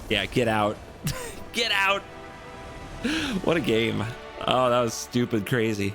Yeah, get out. Get out. What a game. Oh, that was stupid crazy.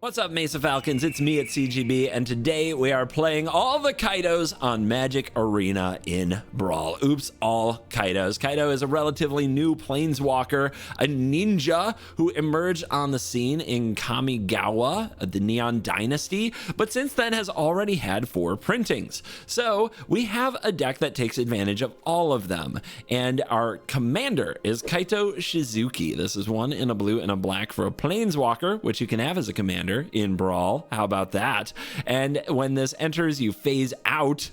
What's up, Mesa Falcons? It's me at CGB, and today we are playing all the Kaitos on MTG Arena in Brawl. Oops, all Kaitos. Kaito is a relatively new planeswalker, a ninja who emerged on the scene in Kamigawa, the Neon Dynasty, but since then has already had 4 printings. So we have a deck that takes advantage of all of them, and our commander is Kaito Shizuki. This is 1 in a blue and a black for a planeswalker, which you can have as a commander in Brawl. How about that? And when this enters, you phase out.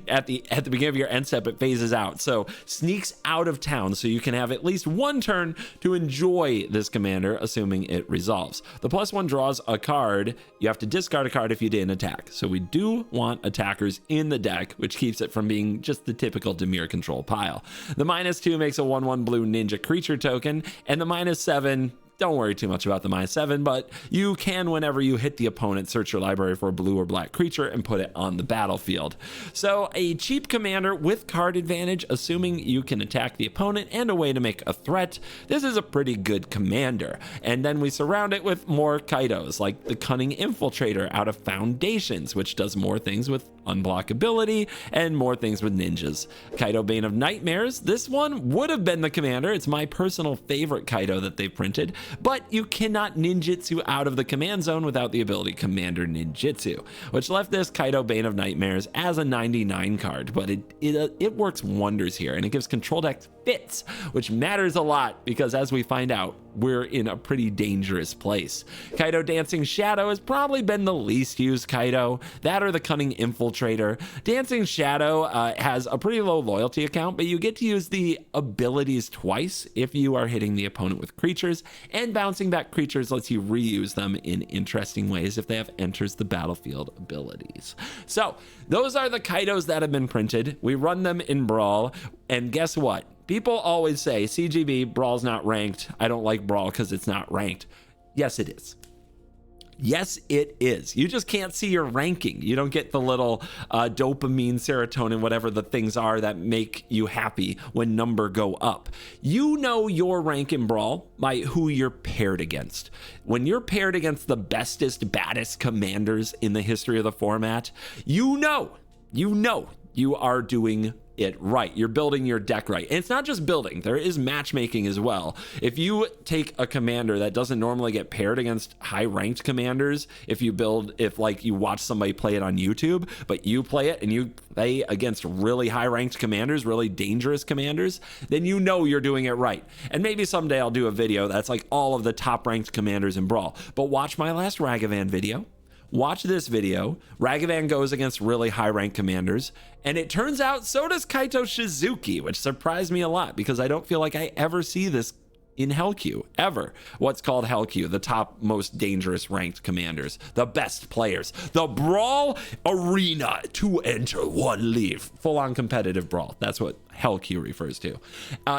at the beginning of your end step, it phases out, so sneaks out of town, so you can have at least 1 turn to enjoy this commander, assuming it resolves. The +1 draws a card. You have to discard a card if you didn't attack, so we do want attackers in the deck, which keeps it from being just the typical Dimir control pile. The -2 makes a 1/1 blue ninja creature token, and the -7, don't worry too much about the -7, but you can, whenever you hit the opponent, search your library for a blue or black creature and put it on the battlefield. So a cheap commander with card advantage, assuming you can attack the opponent, and a way to make a threat. This is a pretty good commander. And then we surround it with more Kaitos, like the Cunning Infiltrator out of Foundations, which does more things with unblockability and more things with ninjas. Kaito, Bane of Nightmares. This one would have been the commander. It's my personal favorite Kaito that they've printed, but you cannot ninjutsu out of the command zone without the ability Commander Ninjutsu, which left this Kaito, Bane of Nightmares as a 99 card, but it works wonders here, and it gives control deck fits, which matters a lot because, as we find out, we're in a pretty dangerous place. Kaito Dancing Shadow has probably been the least used Kaito, that or the Cunning Infiltrator. Dancing Shadow has a pretty low loyalty account, but you get to use the abilities twice if you are hitting the opponent with creatures, and bouncing back creatures lets you reuse them in interesting ways if they have enters the battlefield abilities. So those are the Kaitos that have been printed. We run them in Brawl, and guess what? People always say, CGB, Brawl's not ranked. I don't like Brawl because it's not ranked. Yes, it is. Yes, it is. You just can't see your ranking. You don't get the little dopamine, serotonin, whatever the things are that make you happy when number go up. You know your rank in Brawl by who you're paired against. When you're paired against the bestest, baddest commanders in the history of the format, you know you are doing it right. You're building your deck right. And it's not just building, there is matchmaking as well. If you take a commander that doesn't normally get paired against high ranked commanders, if you watch somebody play it on YouTube, but you play it and you play against really high ranked commanders, really dangerous commanders, then you know you're doing it right. And maybe someday I'll do a video that's like all of the top ranked commanders in Brawl, but watch my last Ragavan video. Watch this video. Ragavan goes against really high ranked commanders, and it turns out so does Kaito Shizuki, which surprised me a lot because I don't feel like I ever see this in Hellq, ever. What's called Hellq, the top most dangerous ranked commanders, the best players, the Brawl Arena, 2 enter, 1 leave, full-on competitive Brawl. That's what Hellq refers to.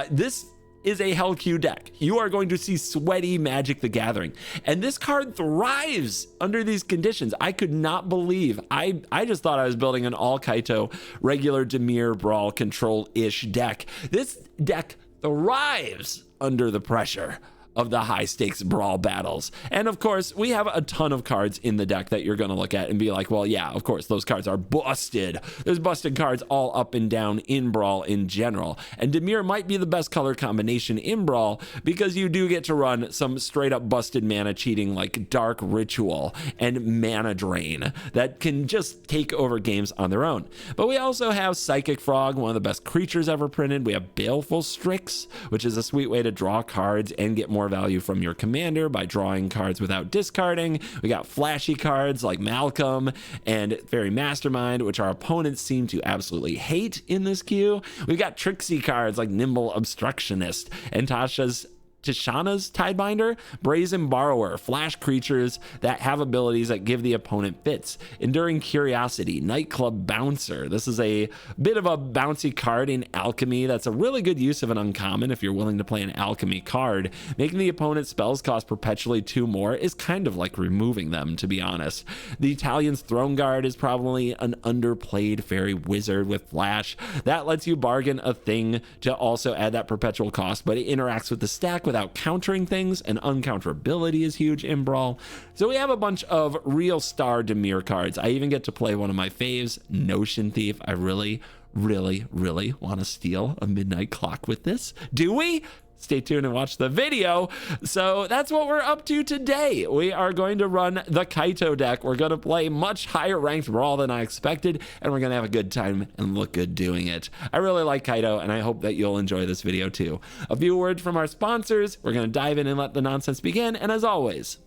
This is a Hellq deck. You are going to see sweaty Magic the Gathering, and this card thrives under these conditions. I could not believe, I just thought I was building an all Kaito regular Dimir Brawl control-ish deck. This deck thrives under the pressure of the high stakes Brawl battles. And of course, we have a ton of cards in the deck that you're going to look at and be like, well, yeah, of course, those cards are busted. There's busted cards all up and down in Brawl in general. And Dimir might be the best color combination in Brawl because you do get to run some straight up busted mana cheating like Dark Ritual and Mana Drain that can just take over games on their own. But we also have Psychic Frog, one of the best creatures ever printed. We have Baleful Strix, which is a sweet way to draw cards and get more value from your commander by drawing cards without discarding. We got flashy cards like Malcolm and Fairy Mastermind, which our opponents seem to absolutely hate in this queue. We've got tricksy cards like Nimble Obstructionist and Tasha's Tishana's Tidebinder, Brazen Borrower, flash creatures that have abilities that give the opponent fits. Enduring Curiosity, Nightclub Bouncer. This is a bit of a bouncy card in Alchemy. That's a really good use of an uncommon if you're willing to play an Alchemy card. Making the opponent's spells cost perpetually 2 more is kind of like removing them, to be honest. The Italian's Throne Guard is probably an underplayed fairy wizard with flash. That lets you bargain a thing to also add that perpetual cost, but it interacts with the stack without countering things, and uncounterability is huge in Brawl. So we have a bunch of real star Dimir cards. I even get to play one of my faves, Notion Thief. I really want to steal a midnight clock with this. Do we? Stay tuned and watch the video. So that's what we're up to today. We are going to run the Kaito deck. We're going to play much higher ranked Brawl than I expected, and we're going to have a good time and look good doing it. I really like Kaito, and I hope that you'll enjoy this video too. A few words from our sponsors. We're going to dive in and let the nonsense begin. And as always,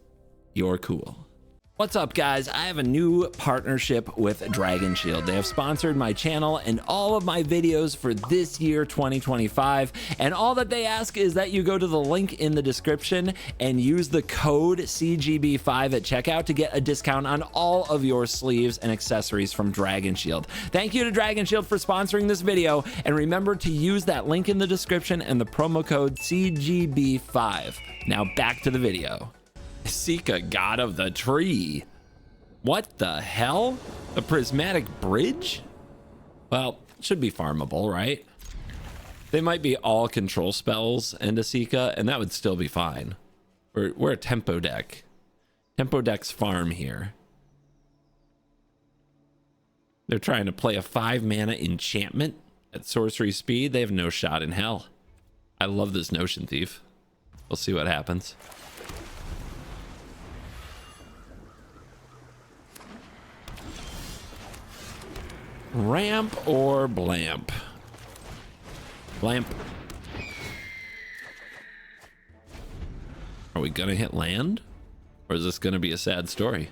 you're cool. What's up, guys? I have a new partnership with Dragon Shield. They have sponsored my channel and all of my videos for this year, 2025. And all that they ask is that you go to the link in the description and use the code CGB5 at checkout to get a discount on all of your sleeves and accessories from Dragon Shield. Thank you to Dragon Shield for sponsoring this video. And remember to use that link in the description and the promo code CGB5. Now back to the video. Sika, God of the Tree. What the hell? A prismatic bridge? Well, should be farmable, right? They might be all control spells and a Sika, and that would still be fine. We're a tempo deck. Tempo decks farm here. They're trying to play a 5-mana enchantment at sorcery speed. They have no shot in hell. I love this Notion Thief. We'll see what happens. Ramp or blamp? Blamp. Are we gonna hit land? Or is this gonna be a sad story?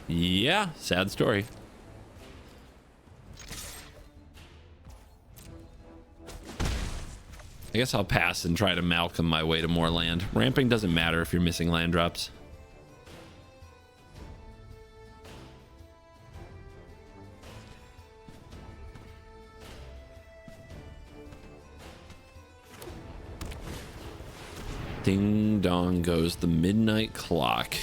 Yeah, sad story. I guess I'll pass and try to Malcolm my way to more land. Ramping doesn't matter if you're missing land drops. Ding dong goes the midnight clock.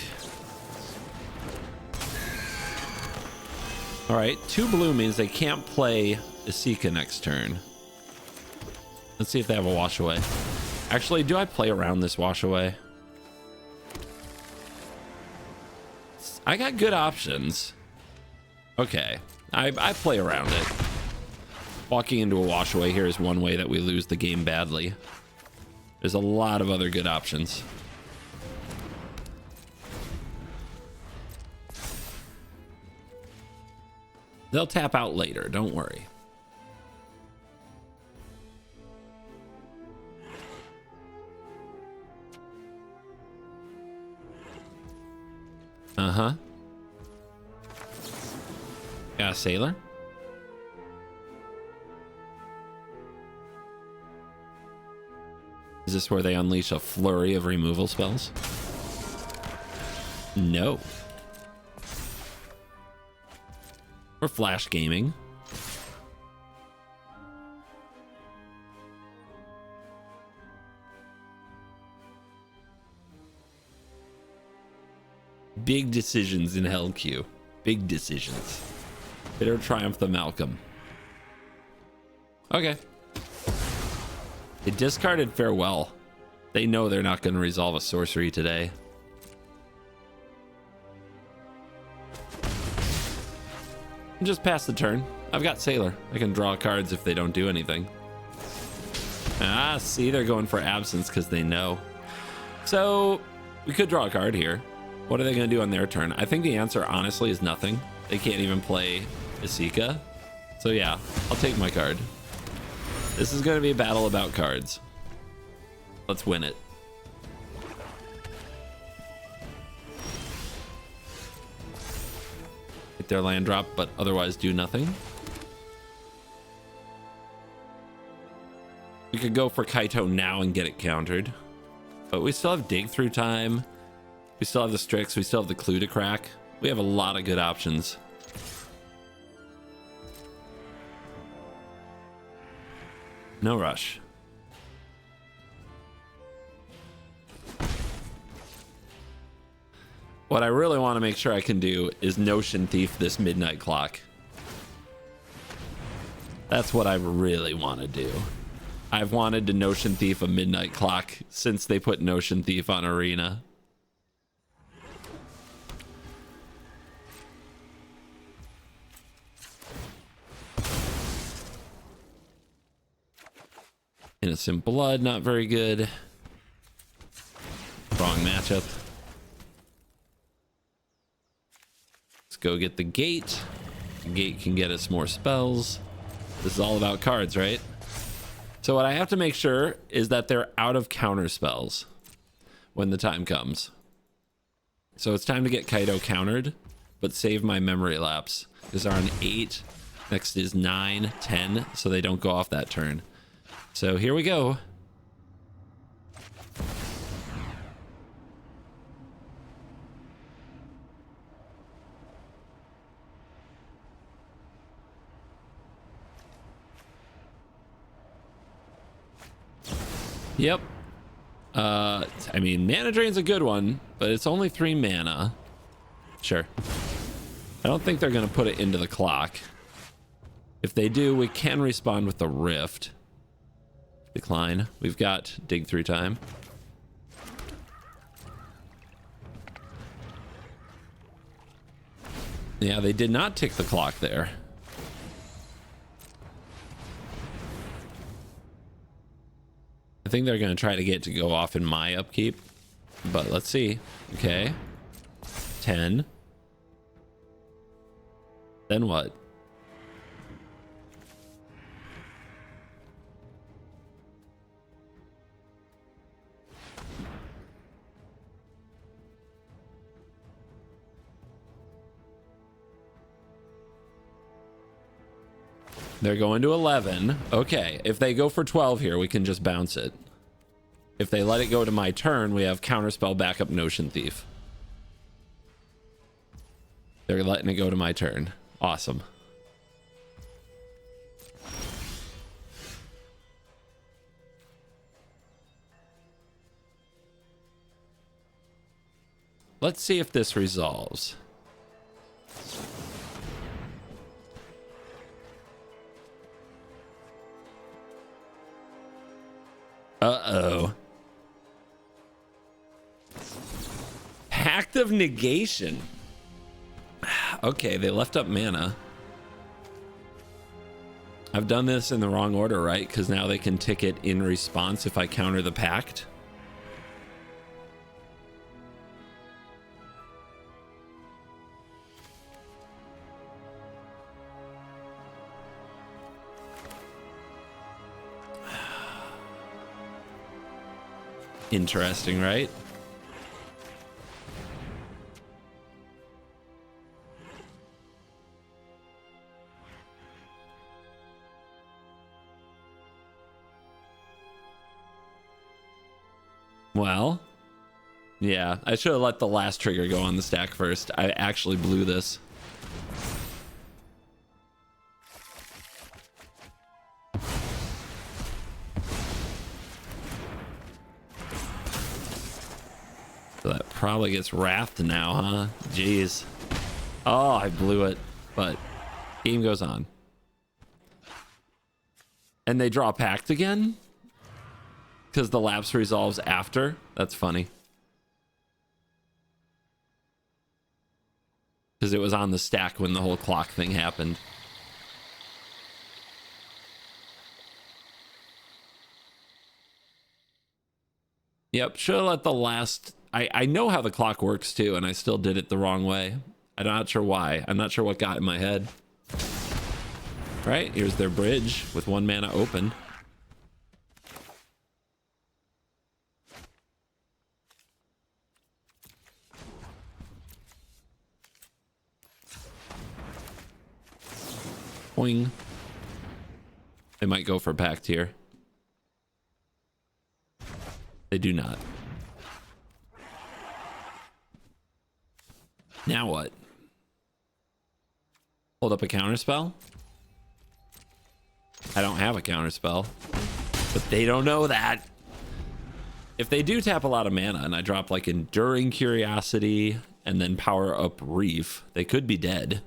All right, 2 blue means they can't play Isika next turn. Let's see if they have a wash away. Actually, do I play around this wash away? I got good options. Okay, I play around it. Walking into a wash away here is one way that we lose the game badly. There's a lot of other good options. They'll tap out later, don't worry. Uh-huh. Got a sailor? Is this where they unleash a flurry of removal spells? No. Or flash gaming. Big decisions in Hell Q. Big decisions. Bitter Triumph the Malcolm. Okay. They discarded Farewell. They know they're not going to resolve a sorcery today. Just pass the turn. I've got Sailor. I can draw cards if they don't do anything. Ah, see, they're going for Absence because they know. So we could draw a card here. What are they going to do on their turn? I think the answer, honestly, is nothing. They can't even play Isika. So yeah, I'll take my card. This is going to be a battle about cards. Let's win it. Hit their land drop, but otherwise do nothing. We could go for Kaito now and get it countered. But we still have dig through time. We still have the Strix. We still have the clue to crack. We have a lot of good options. No rush. What I really want to make sure I can do is Notion Thief this midnight clock. That's what I really want to do. I've wanted to Notion Thief a midnight clock since they put Notion Thief on Arena. Innocent Blood, not very good. Wrong matchup. Let's go get the gate. The gate can get us more spells. This is all about cards, right? So what I have to make sure is that they're out of counter spells when the time comes. So it's time to get Kaito countered, but save my memory lapse. These are on 8. Next is 9, 10, so they don't go off that turn. So here we go. Yep. I mean, mana drain's a good one, but it's only 3 mana. Sure. I don't think they're going to put it into the clock. If they do, we can respond with the Rift. Decline. We've got dig through time. Yeah, they did not tick the clock there. I think they're going to try to get to go off in my upkeep, but let's see. Okay. 10. Then what? They're going to 11. Okay, if they go for 12 here, we can just bounce it. If they let it go to my turn, we have Counterspell backup Notion Thief. They're letting it go to my turn. Awesome. Let's see if this resolves. Uh-oh. Pact of Negation. Okay, they left up mana. I've done this in the wrong order, right? Because now they can tick it in response if I counter the Pact. Interesting, right? Well, yeah, I should have let the last trigger go on the stack first. I actually blew this. So that probably gets wrathed now, huh? Jeez. Oh, I blew it, but game goes on. And they draw Pact again? Because the lapse resolves after? That's funny. Because it was on the stack when the whole clock thing happened. Yep, should have let the last... I know how the clock works too, and I still did it the wrong way. I'm not sure why. I'm not sure what got in my head. Right, here's their bridge with 1 mana open. Boing. They might go for Pact here. They do not. Now what? Hold up a counterspell? I don't have a counterspell, but they don't know that. If they do tap a lot of mana and I drop like Enduring Curiosity and then power up Reef, they could be dead.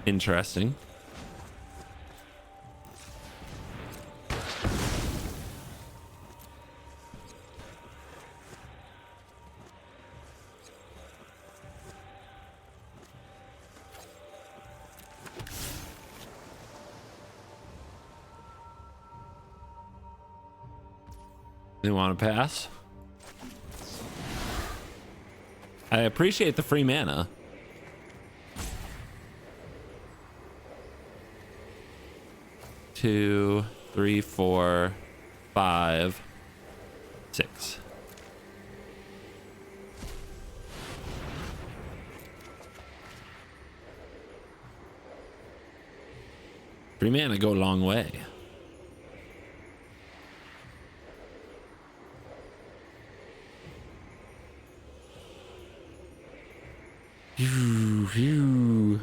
Interesting. They want to pass. I appreciate the free mana. Two, three, four, five, six. Free mana go a long way. Phew, phew.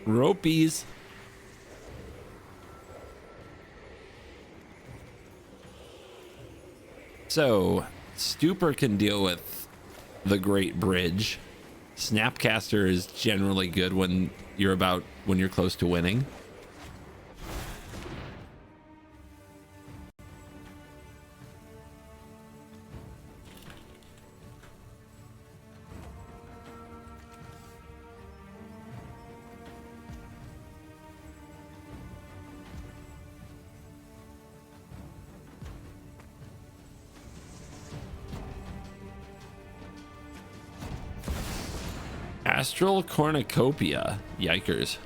Ropies. So, Stupor can deal with the Great Bridge. Snapcaster is generally good when you're close to winning. Astral Cornucopia. Yikers.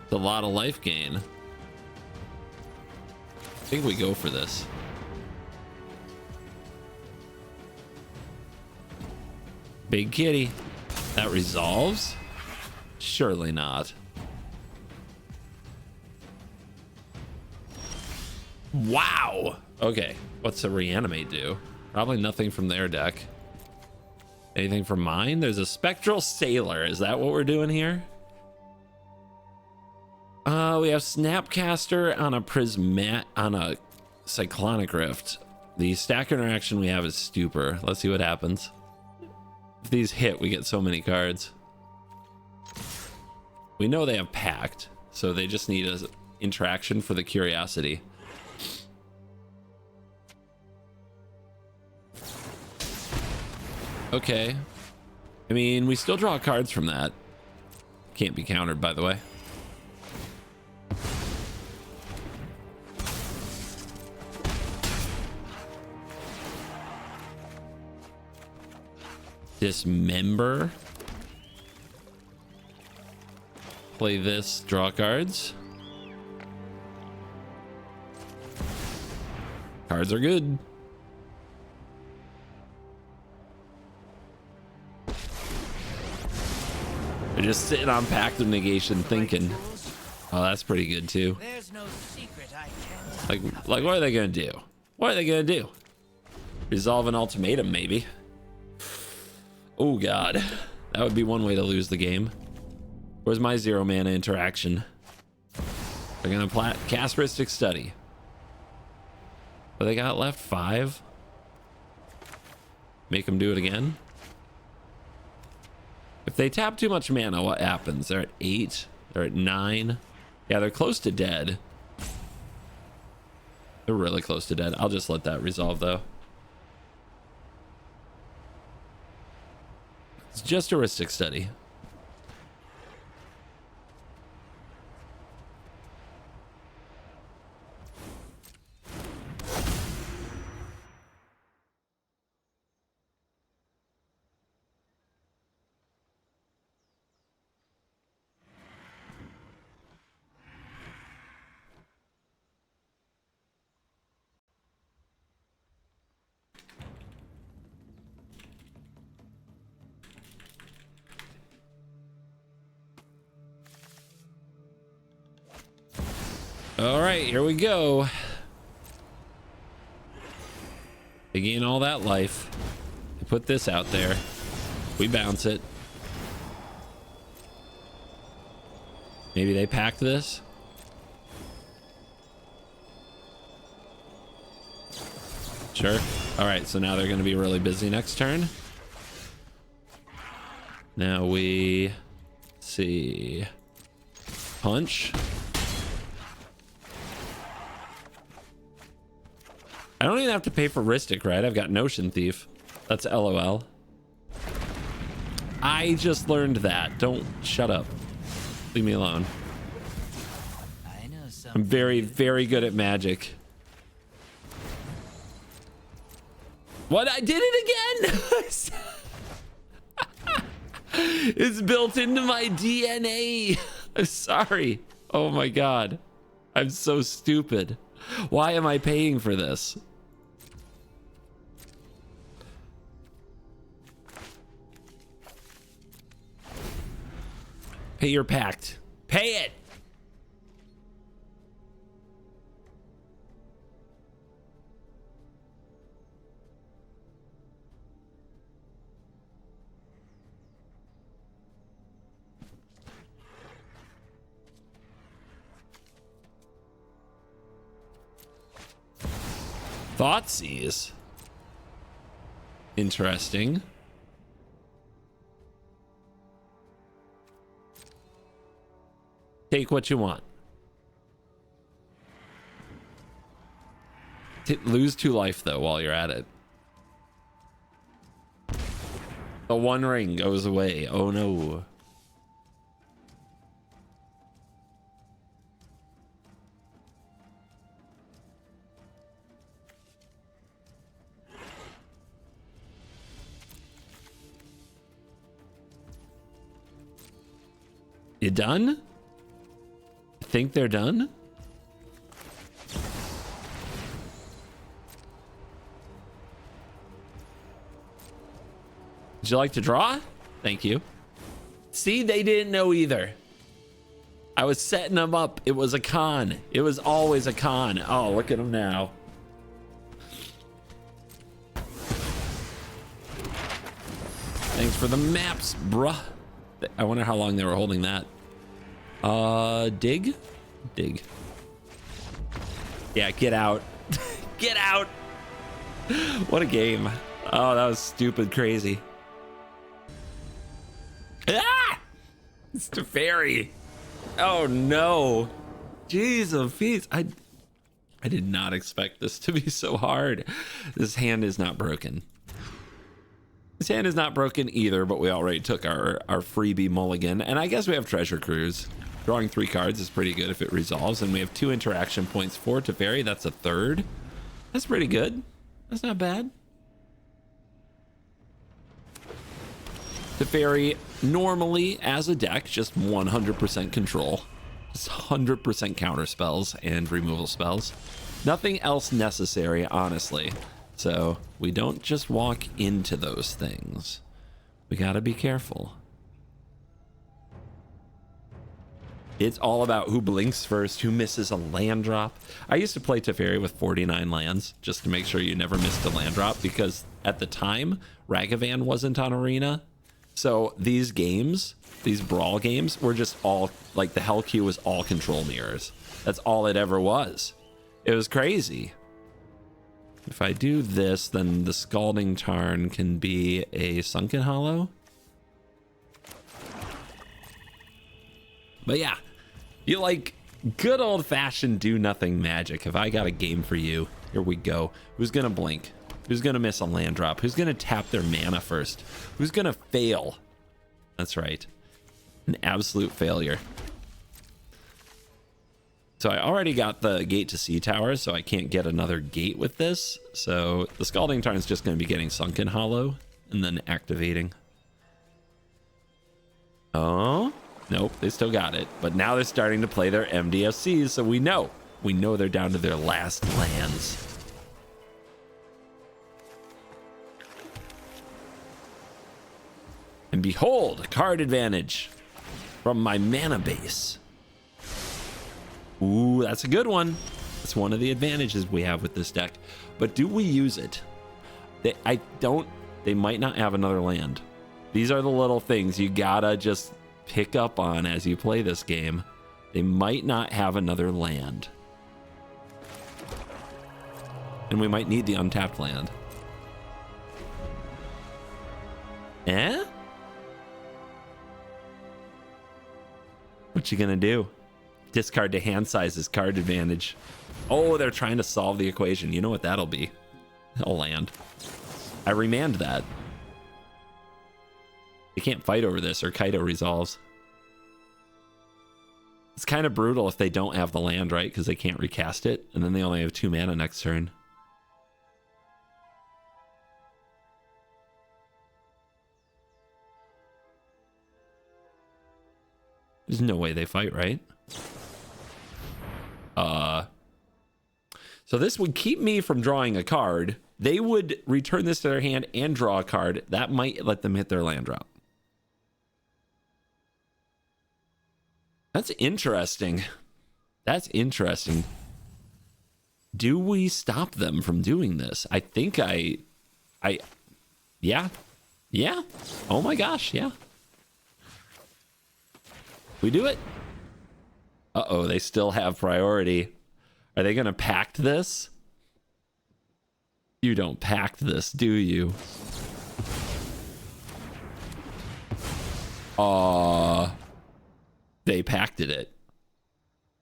It's a lot of life gain. I think we go for this. Big kitty. That resolves? Surely not. Wow. Okay. What's a reanimate do? Probably nothing from their deck. Anything from mine? There's a Spectral Sailor. Is that what we're doing here? We have Snapcaster on a Cyclonic Rift. The stack interaction we have is Stupor. Let's see what happens. If these hit, we get so many cards. We know they have Pact, so they just need an interaction for the Curiosity. Okay. I mean, we still draw cards from that. Can't be countered, by the way. Dismember. Play this, draw cards. Cards are good. They're just sitting on Pact of Negation thinking, oh, that's pretty good too. There's no secret I can't. Like what are they gonna do? What are they gonna do? Resolve an ultimatum, maybe. Oh god, that would be one way to lose the game. Where's my 0 mana interaction? They're gonna cast Rhystic Study. What they got left? 5. Make them do it again. If they tap too much mana, what happens? They're at 8. They're at 9. Yeah, they're close to dead. They're really close to dead. I'll just let that resolve though. It's just a Rhystic Study. All right, here we go. They gain all that life. They put this out there. We bounce it. Maybe they pack this. Sure. All right, so now they're going to be really busy next turn. Now we see punch. I don't even have to pay for Ristic, right? I've got Notion Thief. That's LOL. I just learned that. Don't shut up. Leave me alone. I know I'm very, very good at Magic. What? I did it again! It's built into my DNA. I'm sorry. Oh my God. I'm so stupid. Why am I paying for this? Pay your pact. Pay it. Thoughtseize. Interesting. Take what you want. Lose 2 life though while you're at it. The 1 ring goes away. Oh no. You done? Think they're done? Would you like to draw? Thank you. See, they didn't know either. I was setting them up. It was a con. It was always a con. Oh, look at them now. Thanks for the maps, bruh. I wonder how long they were holding that. Dig? Dig. Yeah, get out. Get out. What a game. Oh, that was stupid crazy. Ah! It's Teferi. Oh no. Jeez, Peace. I did not expect this to be so hard. This hand is not broken. This hand is not broken either, but we already took our freebie mulligan. And I guess we have Treasure Cruise. Drawing 3 cards is pretty good if it resolves. And we have 2 interaction points for Teferi. That's a 3rd. That's pretty good. That's not bad. Teferi, normally as a deck, just 100% control. Just 100% counter spells and removal spells. Nothing else necessary, honestly. So we don't just walk into those things. We gotta be careful. It's all about who blinks first, who misses a land drop. I used to play Teferi with 49 lands just to make sure you never missed a land drop, because at the time, Ragavan wasn't on Arena. So these games, these Brawl games, were just all, like, the Hell Queue was all control mirrors. That's all it ever was. It was crazy. If I do this, then the Scalding Tarn can be a Sunken Hollow. But yeah, you like good old-fashioned do-nothing magic. If I got a game for you, here we go. Who's gonna blink? Who's gonna miss a land drop? Who's gonna tap their mana first? Who's gonna fail? That's right, an absolute failure. So I already got the Gate to Sea Tower, so I can't get another gate with this. So the Scalding Tarn is just going to be getting Sunken Hollow and then activating. Oh, nope, they still got it. But now they're starting to play their MDFCs, so we know they're down to their last lands. And behold, card advantage from my mana base. Ooh, that's a good one. That's one of the advantages we have with this deck. But do we use it? They might not have another land. These are the little things you gotta just pick up on as you play this game. They might not have another land. And we might need the untapped land. Eh? What you gonna do? Discard to hand size is card advantage. Oh, they're trying to solve the equation. You know what that'll be? A land. I remand that. They can't fight over this or Kaito resolves. It's kind of brutal if they don't have the land, right? Because they can't recast it. And then they only have 2 mana next turn. There's no way they fight, right? So this would keep me from drawing a card. They would return this to their hand and draw a card. That might let them hit their land drop. That's interesting. That's interesting. Do we stop them from doing this? I think yeah. Yeah. Oh my gosh, yeah. We do it. Uh-oh, they still have priority. Are they going to pact this? You don't pact this, do you? They pacted it.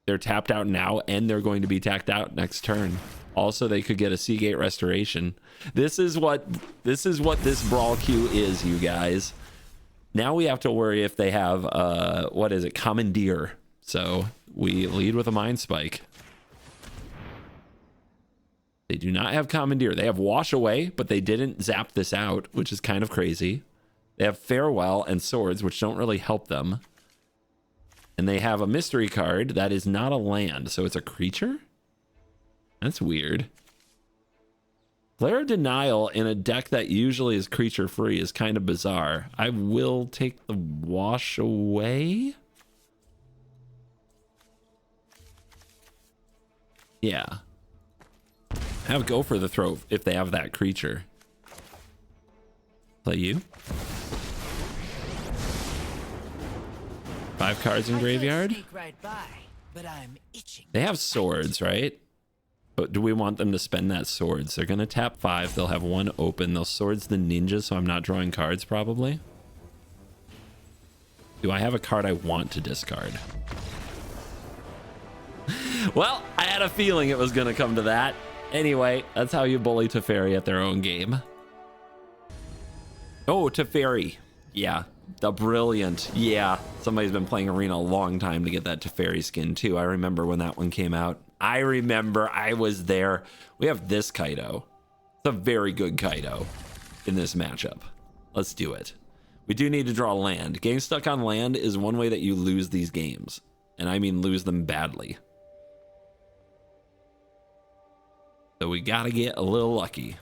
They're tapped out now, and they're going to be tapped out next turn. Also, they could get a Seagate Restoration. This is what this Brawl queue is, you guys. Now we have to worry if they have, what is it, Commandeer. So we lead with a Mind Spike. They do not have Commandeer. They have Wash Away, but they didn't zap this out, which is kind of crazy. They have Farewell and Swords, which don't really help them. And they have a mystery card that is not a land, so it's a creature? That's weird. Glare of Denial in a deck that usually is creature free is kind of bizarre. I will take the Wash Away. Yeah. Have go for the throw if they have that creature. Play you. 5 cards in graveyard. Right by, but I'm itching. They have swords, right? But do we want them to spend that swords? They're gonna tap 5. They'll have 1 open. They'll swords the ninja, so I'm not drawing cards probably. Do I have a card I want to discard? Well, I had a feeling it was gonna come to that. Anyway, that's how you bully Teferi at their own game. Oh, Teferi. Yeah, the brilliant. Yeah, somebody's been playing Arena a long time to get that Teferi skin too. I remember when that one came out. I remember, I was there. We have this Kaito. It's a very good Kaito in this matchup. Let's do it. We do need to draw land. Getting stuck on land is one way that you lose these games. And I mean lose them badly. So we gotta get a little lucky.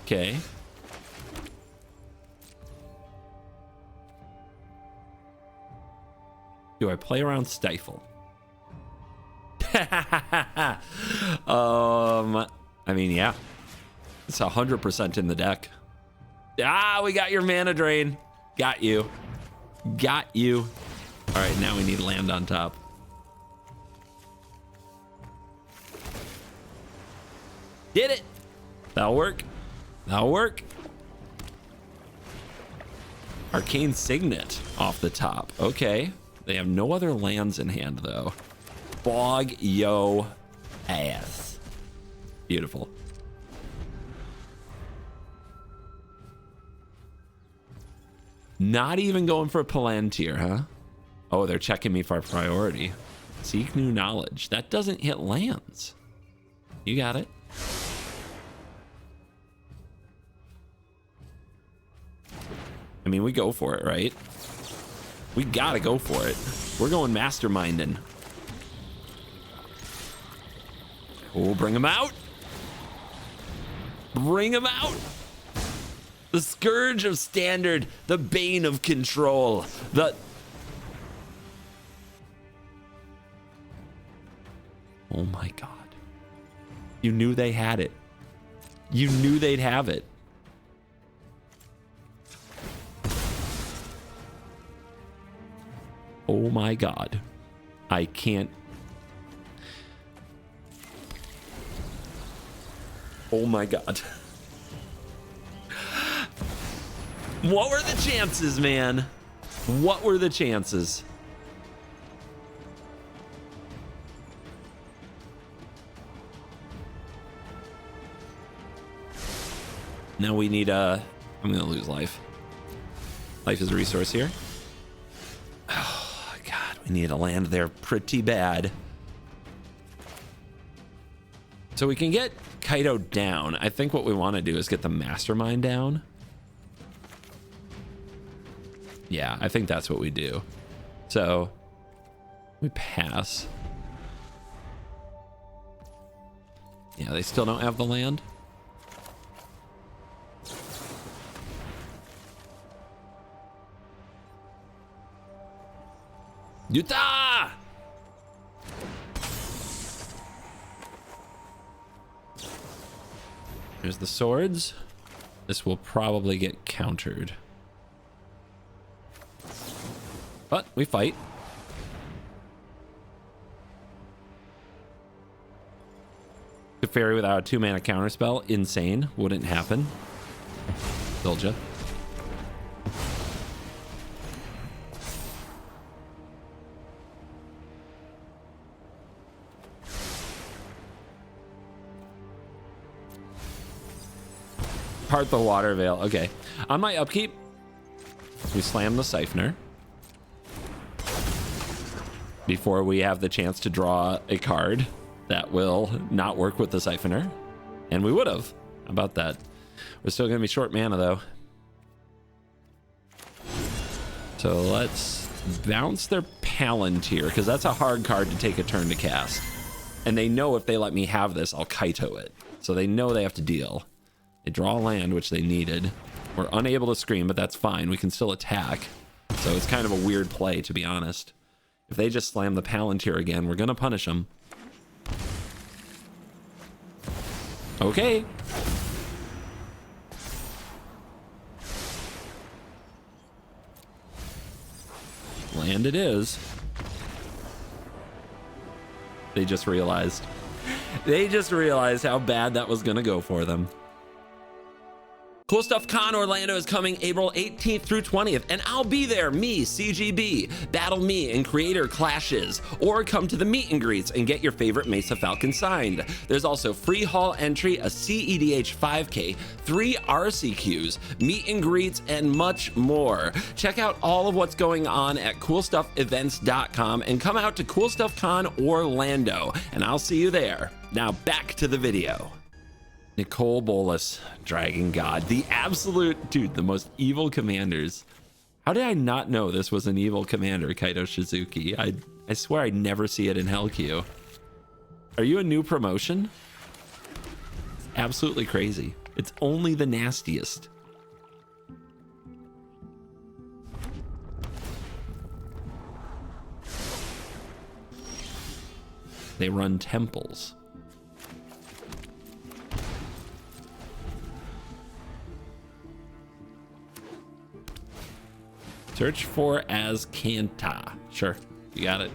Okay. Do I play around Stifle? I mean, yeah. It's 100% in the deck. Ah, we got your mana drain. Got you. Got you. All right, now we need land on top. Did it. That'll work. That'll work. Arcane Signet off the top. Okay. They have no other lands in hand, though. Bog yo ass. Beautiful. Not even going for Palantir, huh? Oh, they're checking me for priority. Seek new knowledge. That doesn't hit lands. You got it. I mean, we go for it, right? We gotta go for it. We're going masterminding. We'll bring him out. Bring him out. The scourge of standard, the bane of control, the... Oh my God. You knew they had it. You knew they'd have it. Oh my God. I can't. Oh my God. What were the chances, man? What were the chances? Now we need I'm gonna lose life. Life is a resource here. Oh God, we need to land there pretty bad. So we can get Kaito down. I think what we want to do is get the mastermind down. Yeah, I think that's what we do. So we pass. Yeah, they still don't have the land. Yuta! There's the swords. This will probably get countered. But we fight. The fairy without a 2-mana counterspell, insane. Wouldn't happen. Told ya. Part the water veil. Okay. On my upkeep, we slam the Siphoner before we have the chance to draw a card that will not work with the Siphoner. And we would have. How about that? We're still going to be short mana, though. So let's bounce their Palantir, because that's a hard card to take a turn to cast. And they know if they let me have this, I'll Kaito it. So they know they have to deal. They draw land, which they needed. We're unable to scream, but that's fine. We can still attack. So it's kind of a weird play, to be honest. If they just slam the Palantir again, we're going to punish them. Okay. Land it is. They just realized. They just realized how bad that was going to go for them. CoolStuffCon Orlando is coming April 18th through 20th, and I'll be there, me, CGB, battle me in creator clashes, or come to the meet and greets and get your favorite Mesa Falcon signed. There's also free hall entry, a CEDH 5K, 3 RCQs, meet and greets, and much more. Check out all of what's going on at CoolStuffEvents.com and come out to CoolStuffCon Orlando, and I'll see you there. Now back to the video. Nicole Bolas, Dragon God, the absolute, dude, the most evil commanders. How did I not know this was an evil commander, Kaito Shizuki? I swear I never see it in Hellq. Are you a new promotion? It's absolutely crazy. It's only the nastiest. They run temples. Search for Azcanta. Sure, you got it.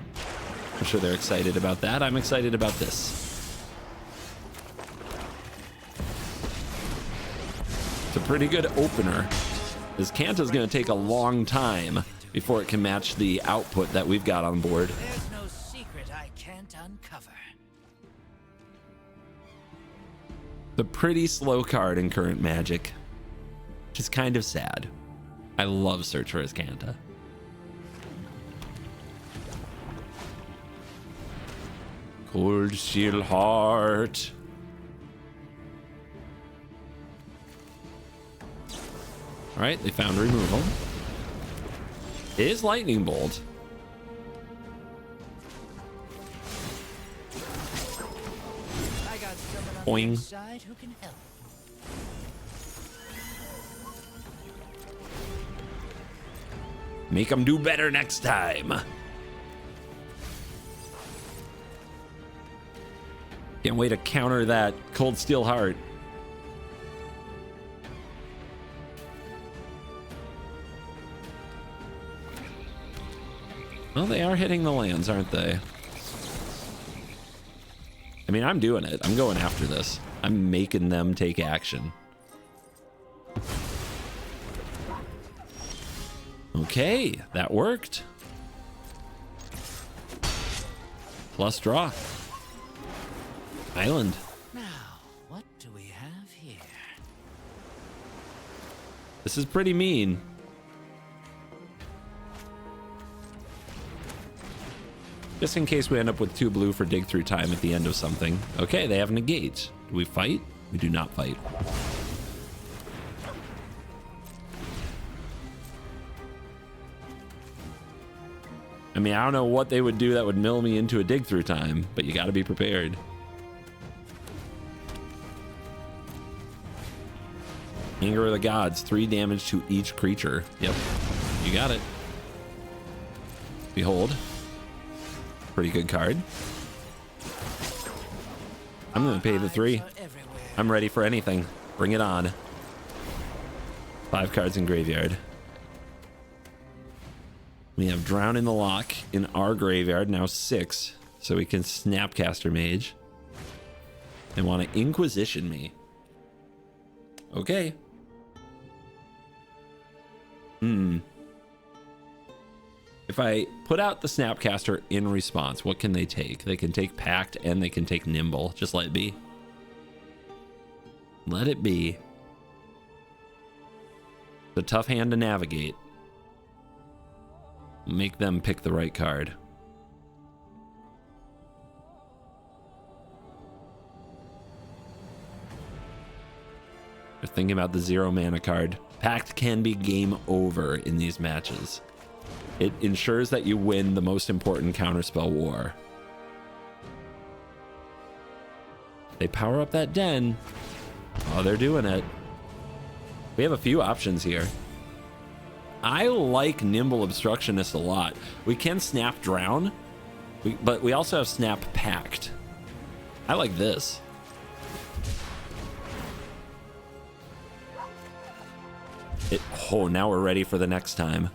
I'm sure they're excited about that. I'm excited about this. It's a pretty good opener. Azcanta's going to take a long time before it can match the output that we've got on board. There's no secret I can't uncover. The pretty slow card in current Magic, which is kind of sad. I love Search for Azcanta. Cold Steel Heart. All right, they found removal. It is Lightning Bolt. I got someone on Boing. the side who can help. Make them do better next time. Can't wait to counter that Cold Steel Heart. Well, they are hitting the lands, aren't they? I mean, I'm doing it. I'm going after this. I'm making them take action. Okay, that worked. Plus draw. Island. Now, what do we have here? This is pretty mean. Just in case we end up with 2 blue for dig through time at the end of something. Okay, they have negate. Do we fight? We do not fight. I mean, I don't know what they would do that would mill me into a dig through time, but you got to be prepared. Anger of the Gods, 3 damage to each creature. Yep, you got it. Behold. Pretty good card. I'm going to pay the 3. I'm ready for anything. Bring it on. 5 cards in graveyard. We have Drown in the Lock in our graveyard, now 6. So we can Snapcaster Mage. They want to Inquisition me. Okay. If I put out the Snapcaster in response, what can they take? They can take Pact and they can take Nimble. Just let it be. Let it be. It's a tough hand to navigate. Make them pick the right card. They're thinking about the 0 mana card. Pact can be game over in these matches. It ensures that you win the most important counterspell war. They power up that den. Oh, they're doing it. We have a few options here. I like Nimble Obstructionist a lot. We can Snap Drown, but we also have Snap Pact. I like this. Oh, now we're ready for the next time.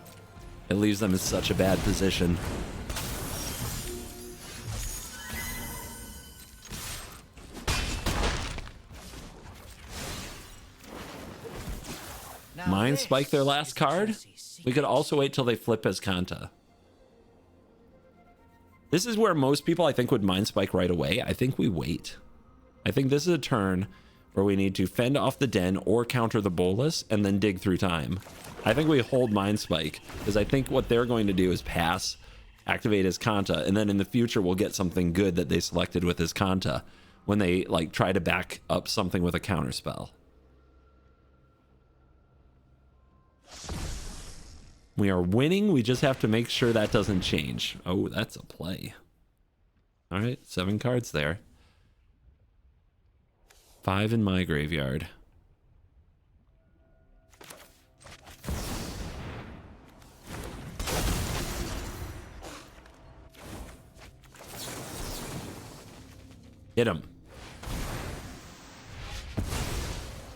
It leaves them in such a bad position. Mind Spike their last card? We could also wait till they flip as Kanta. This is where most people, I think, would Mind Spike right away. I think we wait. I think this is a turn where we need to fend off the den or counter the Bolus and then dig through time. I think we hold Mind Spike because I think what they're going to do is pass, activate his Kanta, and then in the future we'll get something good that they selected with his Kanta when they like try to back up something with a counter spell. We are winning. We just have to make sure that doesn't change. Oh, that's a play. All right, 7 cards there. 5 in my graveyard. Hit him.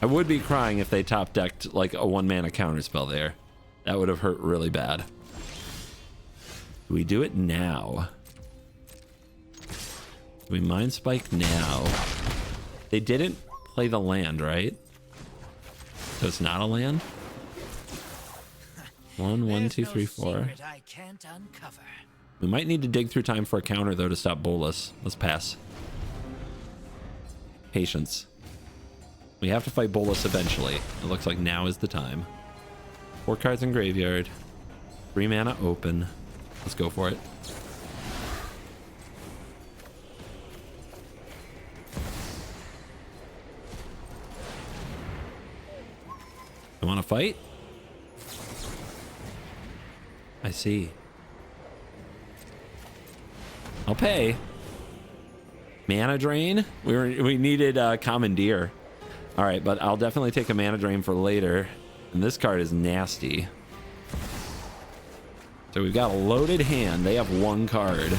I would be crying if they top decked like a 1 mana counterspell there. That would have hurt really bad. Do we do it now? Do we Mind Spike now? They didn't play the land, right? So it's not a land? 1, 1, 2, 3, 4. We might need to dig through time for a counter though to stop Bolus. Let's pass. Patience. We have to fight Bolus eventually. It looks like now is the time. 4 cards in graveyard. 3 mana open. Let's go for it. You want to fight? I see. I'll pay. Mana drain? We needed Commandeer. All right, but I'll definitely take a mana drain for later. And this card is nasty. So we've got a loaded hand. They have 1 card.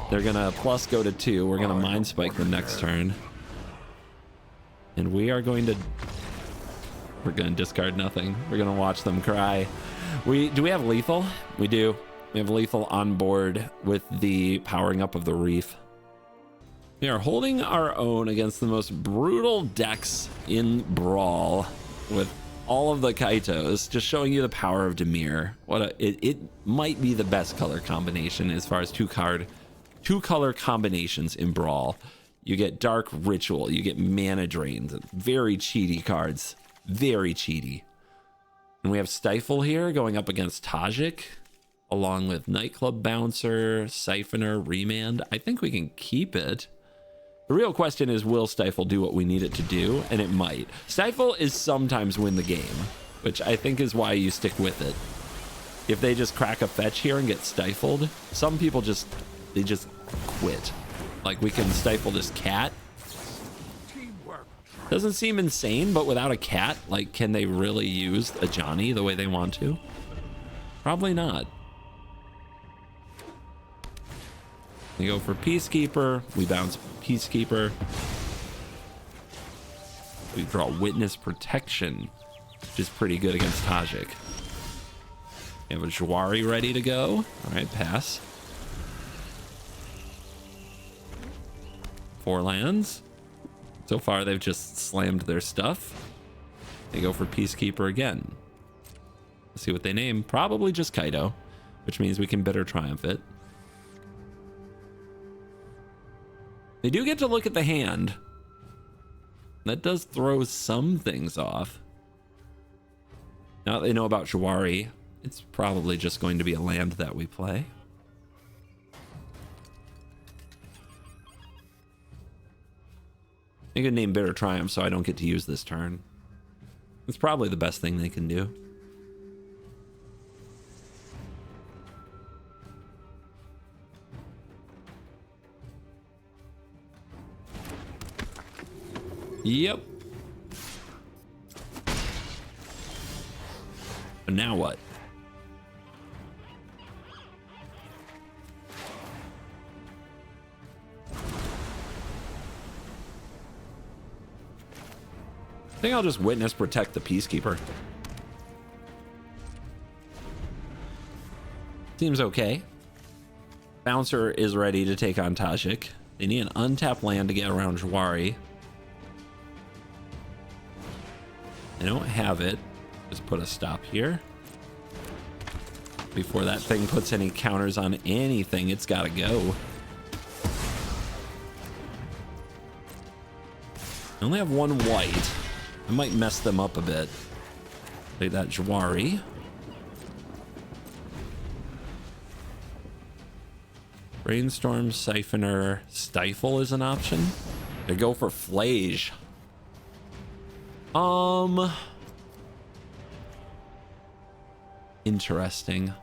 They're gonna plus go to 2. We're gonna Mind Spike the next turn. And we're gonna discard nothing. We're gonna watch them cry. Do we have lethal? We do. We have lethal on board with the powering up of the Reef. We are holding our own against the most brutal decks in Brawl with all of the Kaitos, just showing you the power of Dimir. It might be the best color combination as far as two color combinations in Brawl. You get Dark Ritual, you get Mana Drains, very cheaty cards, very cheaty. And we have Stifle here going up against Tajik, along with Nightclub Bouncer, Siphoner, Remand. I think we can keep it. The real question is, will Stifle do what we need it to do? And it might. Stifle is sometimes win the game, which I think is why you stick with it. If they just crack a fetch here and get stifled, some people just quit. Like, we can stifle this cat. Doesn't seem insane, but without a cat, like, can they really use a Johnny the way they want to? Probably not. We go for Peacekeeper. We bounce Peacekeeper. We draw Witness Protection, which is pretty good against Tajik. We have a Jwari ready to go. All right, pass. 4 lands. So far, they've just slammed their stuff. They go for Peacekeeper again. Let's see what they name. Probably just Kaito, which means we can Bitter Triumph it. They do get to look at the hand. That does throw some things off. Now that they know about Jwari, it's probably just going to be a land that we play. They could name Bitter Triumph so I don't get to use this turn. It's probably the best thing they can do. Yep. But now what? I think I'll just Witness Protect the Peacekeeper. Seems okay. Bouncer is ready to take on Tajik. They need an untapped land to get around Jwari. I don't have it. Just put a stop here. Before that thing puts any counters on anything, it's got to go. I only have 1 white. I might mess them up a bit. Play that Jwari. Brainstorm, Siphoner, Stifle is an option. They go for Flage. Interesting.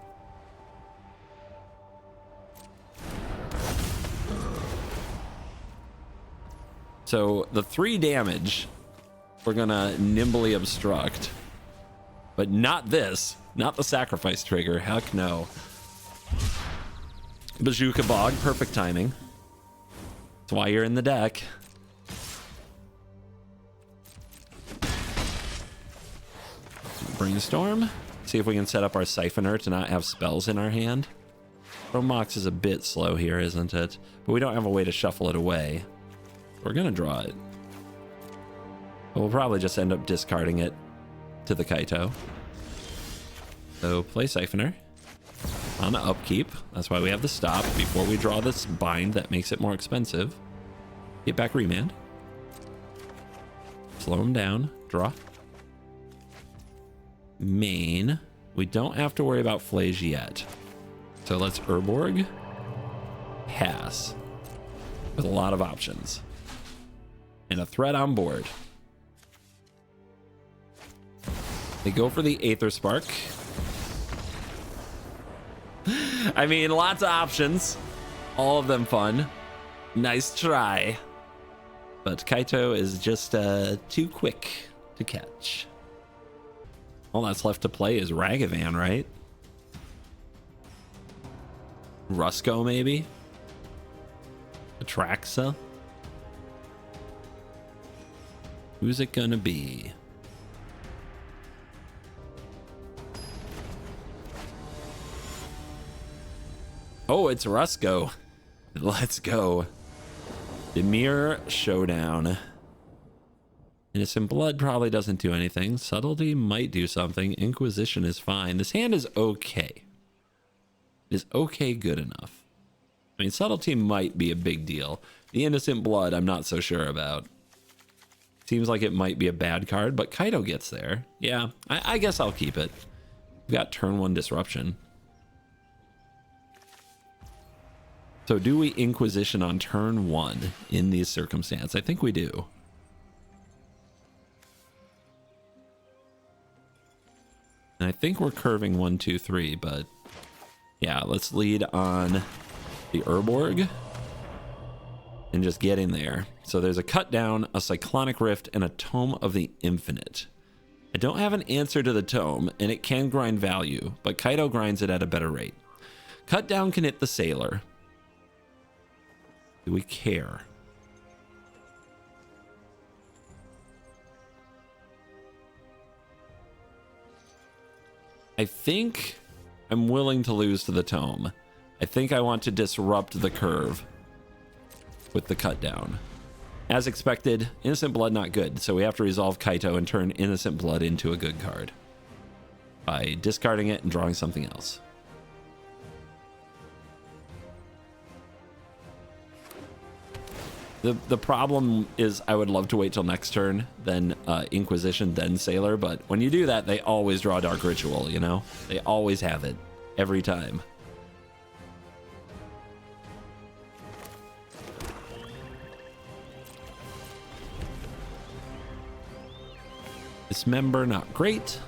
So the 3 damage, we're gonna nimbly obstruct, but not this, not the sacrifice trigger. Heck no. Bazooka Bog, perfect timing. That's why you're in the deck. Brainstorm. See if we can set up our Siphoner to not have spells in our hand. Mox is a bit slow here, isn't it? But we don't have a way to shuffle it away. We're gonna draw it. But we'll probably just end up discarding it to the Kaito. So play Siphoner on the upkeep. That's why we have the stop before we draw this bind that makes it more expensive. Get back Remand. Slow him down. Draw. Main. We don't have to worry about Flage yet. So let's Urborg. Pass. With a lot of options. And a threat on board. They go for the Aether Spark. I mean, lots of options. All of them fun. Nice try. But Kaito is just too quick to catch. All that's left to play is Ragavan, right? Rusco, maybe? Atraxa? Who's it gonna be? Oh, it's Rusco. Let's go. Dimir Showdown. Innocent Blood probably doesn't do anything. Subtlety might do something. Inquisition is fine. This hand is okay. It is okay good enough. I mean, Subtlety might be a big deal. The Innocent Blood, I'm not so sure about. Seems like it might be a bad card, but Kaito gets there. Yeah, I guess I'll keep it. We've got turn 1 Disruption. So do we Inquisition on turn 1 in these circumstances? I think we do. And I think we're curving 1, 2, 3, but yeah, let's lead on the Urborg and just get in there. So there's a Cut Down, a Cyclonic Rift, and a Tome of the Infinite. I don't have an answer to the Tome, and it can grind value, but Kaito grinds it at a better rate. Cut Down can hit the Sailor. Do we care? I think I'm willing to lose to the Tome. I think I want to disrupt the curve with the Cut Down. As expected, Innocent Blood not good, so we have to resolve Kaito and turn Innocent Blood into a good card by discarding it and drawing something else. The problem is I would love to wait till next turn, then Inquisition, then Sailor, but when you do that, they always draw Dark Ritual, you know? They always have it, every time. Dismember, not great.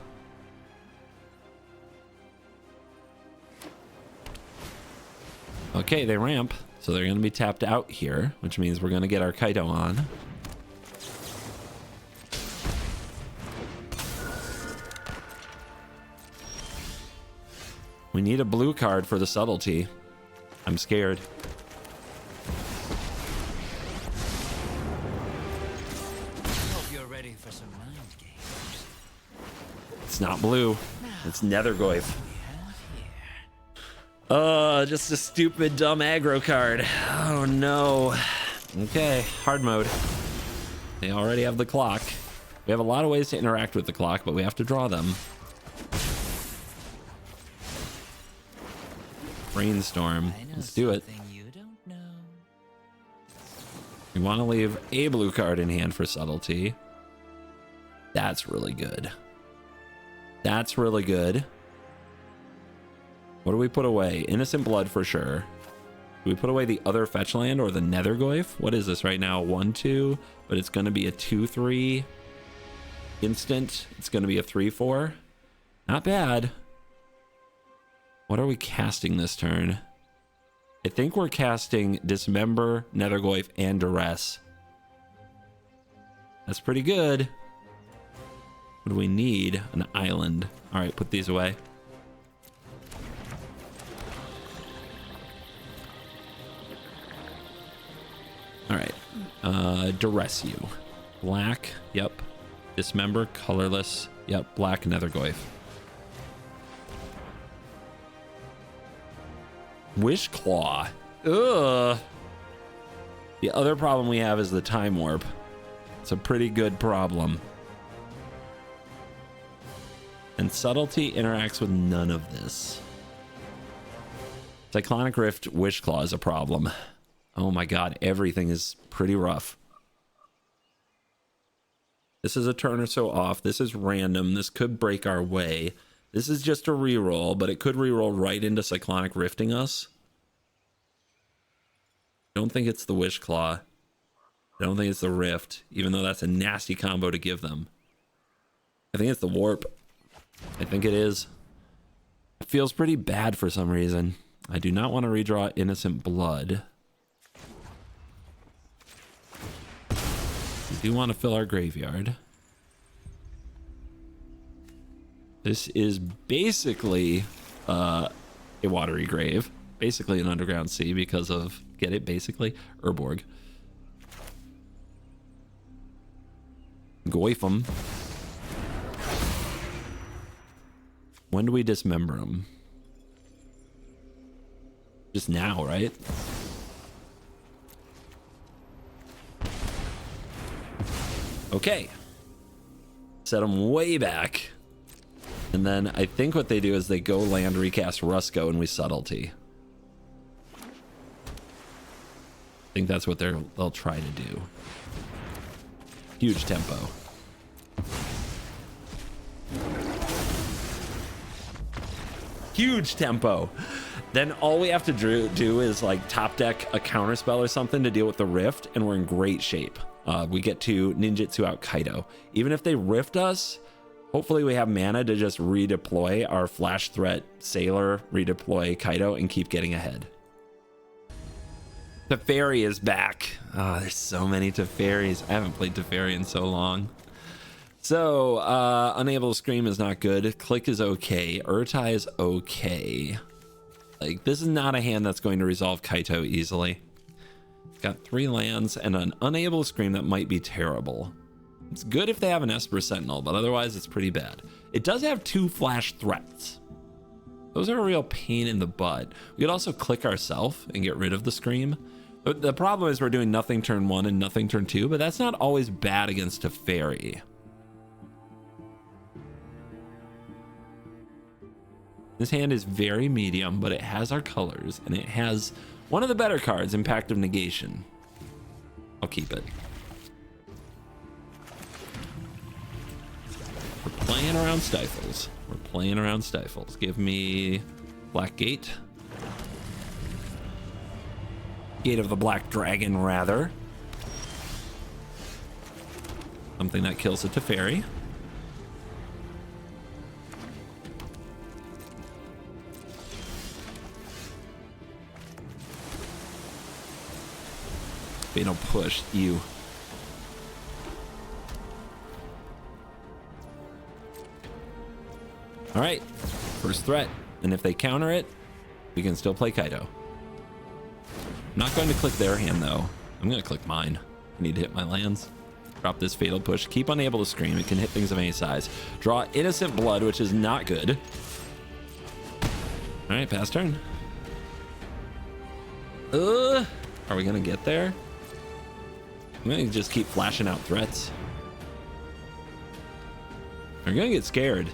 Okay, they ramp. So they're going to be tapped out here, which means we're going to get our Kaito on. We need a blue card for the Subtlety. I'm scared. Hope you're ready for some mind games. It's not blue. It's Nethergoyf. Just a stupid, dumb aggro card. Oh, no. Okay, hard mode. They already have the clock. We have a lot of ways to interact with the clock, but we have to draw them. Brainstorm. Let's do it. You don't know. We want to leave a blue card in hand for Subtlety. That's really good. That's really good. What do we put away? Innocent Blood for sure. Do we put away the other fetch land or the Nethergoyf? What is this right now? 1/2, but it's going to be a 2/3 instant. It's going to be a 3/4. Not bad. What are we casting this turn? I think we're casting Dismember, Nethergoyf, and Duress. That's pretty good. What do we need? An island. All right, put these away. All right, Duress you. Black, yep. Dismember, colorless, yep. Black, Nethergoyf. Wishclaw. Ugh. The other problem we have is the Time Warp. It's a pretty good problem. And Subtlety interacts with none of this. Cyclonic Rift, Wishclaw is a problem. Oh my god, everything is pretty rough. This is a turn or so off. This is random. This could break our way. This is just a reroll, but it could reroll right into Cyclonic Rifting us. I don't think it's the Wishclaw. I don't think it's the Rift, even though that's a nasty combo to give them. I think it's the Warp. I think it is. It feels pretty bad for some reason. I do not want to redraw Innocent Blood. We do want to fill our graveyard. This is basically a watery grave. basically an underground sea because of, get it, basically? Urborg. Goifum. When do we dismember him? Just now, right? Okay. Set them way back. And then I think what they do is they go land, recast Rusko, and we subtlety. I think that's what they'll try to do. Huge tempo. Huge tempo. Then all we have to do is like top deck a counter spell or something to deal with the rift, and we're in great shape. We get to ninjutsu out Kaito. Even if they rift us, hopefully we have mana to just redeploy our flash threat sailor, redeploy Kaito, and keep getting ahead. Teferi is back. Oh, there's so many Teferis. I haven't played Teferi in so long. So, unable to scream is not good. Click is okay. Urtai is okay. Like, this is not a hand that's going to resolve Kaito easily. Got 3 lands and an unable to scream that might be terrible. It's good if they have an Esper Sentinel, but otherwise it's pretty bad. It does have 2 flash threats. Those are a real pain in the butt. We could also click ourselves and get rid of the scream. But the problem is we're doing nothing turn 1 and nothing turn 2, but that's not always bad against Teferi. This hand is very medium, but it has our colors, and it has one of the better cards, Impact of Negation. I'll keep it. We're playing around Stifles. We're playing around Stifles. Give me Black Gate. Gate of the Black Dragon, rather. Something that kills a Teferi. Fatal Push, you. All right, first threat. And if they counter it, we can still play Kaito. I'm not going to click their hand though. I'm going to click mine. I need to hit my lands. Drop this Fatal Push. Keep unable to scream. It can hit things of any size. Draw Innocent Blood, which is not good. All right, pass turn. Are we going to get there? I'm gonna just keep flashing out threats. They're gonna get scared.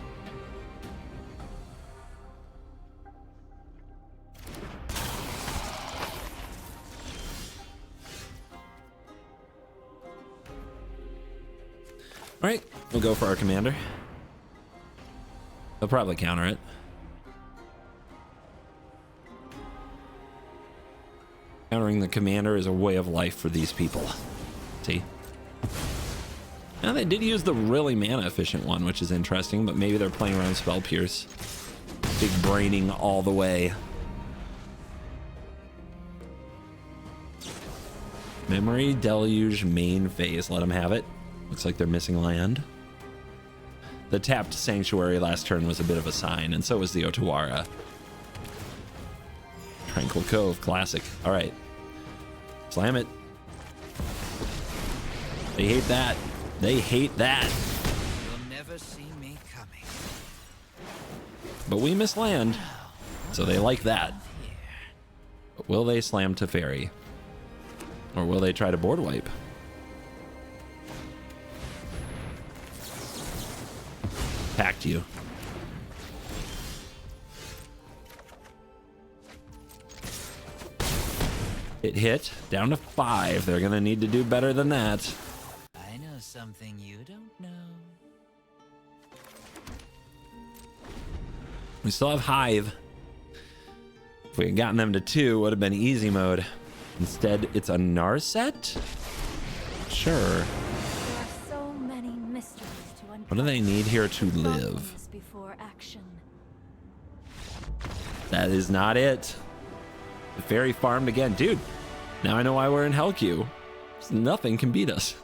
All right, we'll go for our commander. They'll probably counter it. Countering the commander is a way of life for these people. See? Now they did use the really mana efficient one, which is interesting, but maybe they're playing around Spell Pierce. Big braining all the way. Memory Deluge main phase. Let them have it. Looks like they're missing land. The tapped Sanctuary last turn was a bit of a sign, and so was the Otawara. Tranquil Cove, classic. All right. Slam it. They hate that. They hate that. You'll never see me coming. But we miss land, so they like that. But will they slam Teferi? Or will they try to board wipe? Packed you. It hit. Down to 5. They're going to need to do better than that. I know something you don't know. We still have Hive. If we had gotten them to 2, it would have been easy mode. Instead, it's a Narset? Sure. There are so many mysteries to uncover. What do they need here to live? Before action. That is not it. The fairy farmed again. Dude, now I know why we're in Hell Queue. Nothing can beat us.